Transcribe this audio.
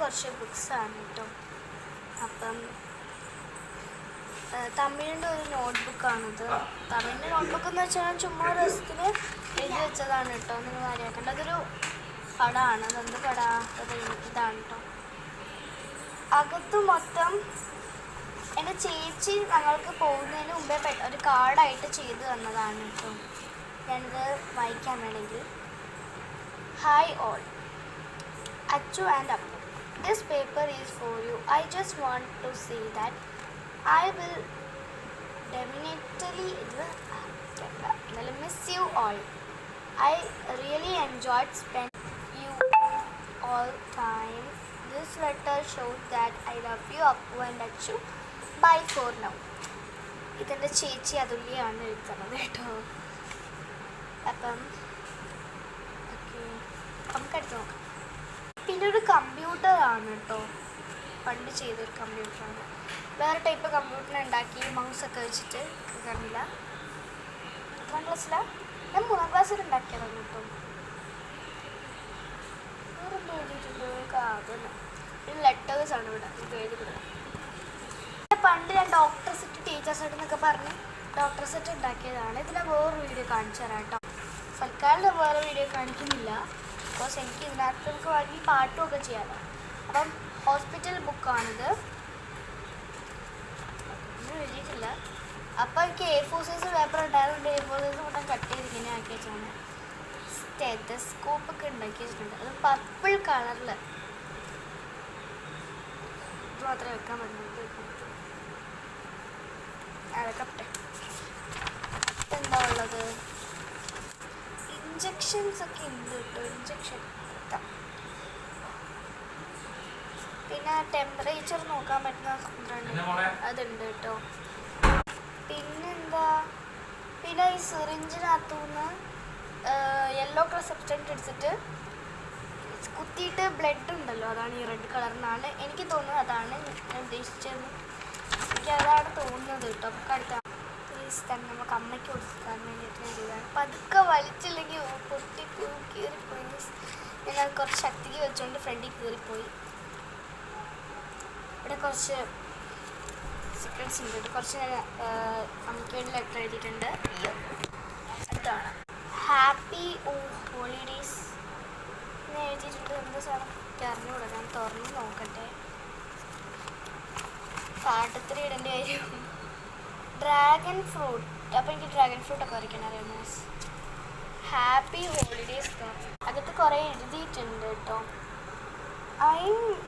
കുറച്ച് ബുക്സാണ് കേട്ടോ. അപ്പം തമിഴിൻ്റെ ഒരു നോട്ട്ബുക്കാണിത്. തമിഴിൻ്റെ നോട്ട്ബുക്ക് എന്ന് വെച്ചാൽ ചുമ്മാ ഒരു ദിവസത്തിന് എഴുതി വെച്ചതാണ് കേട്ടോ. നിങ്ങൾ കാര്യമാക്കേണ്ട അതൊരു പടമാണ്. അതെന്ത് പട ഇതാണ് കേട്ടോ. അകത്ത് മൊത്തം എൻ്റെ ചേച്ചി ഞങ്ങൾക്ക് പോകുന്നതിന് മുമ്പേ ഒരു കാർഡായിട്ട് ചെയ്ത് തന്നതാണ് കേട്ടോ. ഞാനിത് വായിക്കാൻ വേണമെങ്കിൽ. Hi all, Achu and Appu, this paper is for you. I just want to say that I will definitely miss you all. I really enjoyed spending you all time. This letter shows that I love you, Appu and Achu. Bye for now. ഇതെൻ്റെ ചേച്ചി അതുല്യാണ് എഴുതുന്നത് കേട്ടോ. അപ്പം okay, നമുക്കടുത്ത് നോക്കാം. പിന്നെ ഒരു കമ്പ്യൂട്ടറാണ് കേട്ടോ. പണ്ട് ചെയ്തൊരു കമ്പ്യൂട്ടറാണ്. വേറെ ടൈപ്പ് കമ്പ്യൂട്ടർ ഉണ്ടാക്കി മൗസൊക്കെ വെച്ചിട്ട്. കാണില്ല, 3ാം ക്ലാസ്സിലാണ്. ഞാൻ 3ാം ക്ലാസ്സിൽ ഉണ്ടാക്കിയതാണ് കേട്ടോ. വേറെ എഴുതിയിട്ടുണ്ട് കാതല്ല. പിന്നെ ലെറ്റേഴ്സാണ് ഇവിടെ ഇത് എഴുതിക്കുന്നത്. പണ്ട് ഞാൻ ഡോക്ടർ സെറ്റ് ടീച്ചർ സെറ്റ് എന്നൊക്കെ പറഞ്ഞ് ഡോക്ടർ സെറ്റ് ഉണ്ടാക്കിയതാണ്. ഇതിനെ വേറൊരു വീഡിയോ കാണിച്ചു തരാം കേട്ടോ. സർക്കാരിൻ്റെ വേറെ വീഡിയോ കാണിക്കുന്നില്ല. ബിക്കോസ് എനിക്ക് ഇതിനകത്ത് നമുക്ക് വേണമെങ്കിൽ പാട്ടും ഒക്കെ ചെയ്യാമല്ലോ. അപ്പം ഹോസ്പിറ്റൽ ബുക്കാണിത്. ഒന്നും എഴുതിയിട്ടില്ല. അപ്പോൾ എനിക്ക് A4 സൈസ് പേപ്പർ ഉണ്ടായതുകൊണ്ട് A4 സൈസ് മൊത്തം കട്ട് ചെയ്ത് ഇങ്ങനെ ആക്കി വെച്ചാണ്. സ്റ്റെതസ്കോപ്പ് ഒക്കെ ഉണ്ടാക്കി വെച്ചിട്ടുണ്ട്. അത് പർപ്പിൾ കളറിൽ. ഇത് മാത്രമേ വെക്കാൻ പറ്റുള്ളൂ. അതൊക്കെ എന്താ ഉള്ളത്, ഇഞ്ചക്ഷൻസ് ഒക്കെ ഉണ്ട് കേട്ടോ. ഇഞ്ചക്ഷൻ പിന്നെ ടെമ്പറേച്ചർ നോക്കാൻ പറ്റുന്ന അതുണ്ട് കേട്ടോ. പിന്നെന്താ, പിന്നെ ഈ സിറിഞ്ചിനകത്തുനിന്ന് യെല്ലോ കളർ സബ്സ്റ്റൻസ് എടുത്തിട്ട് കുത്തിയിട്ട് ബ്ലഡ് ഉണ്ടല്ലോ, അതാണ് ഈ റെഡ് കളറിനാണ് എനിക്ക് തോന്നുന്നത്. അതാണ് ഞാൻ ഉദ്ദേശിച്ചത്. എനിക്കതാണ് തോന്നുന്നത് കേട്ടോ. നമുക്ക് അടുത്ത പ്ലീസ് തന്നെ നമുക്ക് അമ്മയ്ക്ക് കൊടുക്കാൻ വേണ്ടിയിട്ട് ഞാൻ ചെയ്തതാണ്. പതുക്കെ വലിച്ചില്ലെങ്കിൽ പൊട്ടിപ്പോയി കീറിപ്പോയി. ഞാൻ കുറച്ച് ശക്തിക്ക് വെച്ചുകൊണ്ട് ഫ്രണ്ടിൽ കീറിപ്പോയി. ഇവിടെ കുറച്ച് സീക്രട്സ് ഉണ്ട് കേട്ടോ. കുറച്ച് ഞാൻ അമ്മയ്ക്ക് വേണ്ടി ലെറ്റർ എഴുതിയിട്ടുണ്ട്. അടുത്താണ് ഹാപ്പി ഹോളിഡേയ്സ് എന്ന് എഴുതിയിട്ടുണ്ട്. എന്താ സാധനം എനിക്ക് അറിഞ്ഞുകൂടാ. ഞാൻ തുറന്ന് നോക്കട്ടെ. പാട്ടത്തിൽ ഇടേണ്ട കാര്യം. Dragon fruit. അപ്പോൾ എനിക്ക് ഡ്രാഗൺ ഫ്രൂട്ടൊക്കെ വരയ്ക്കണം അറിയാമോ. Happy holidays. അകത്ത് കുറേ എഴുതിയിട്ടുണ്ട് കേട്ടോ.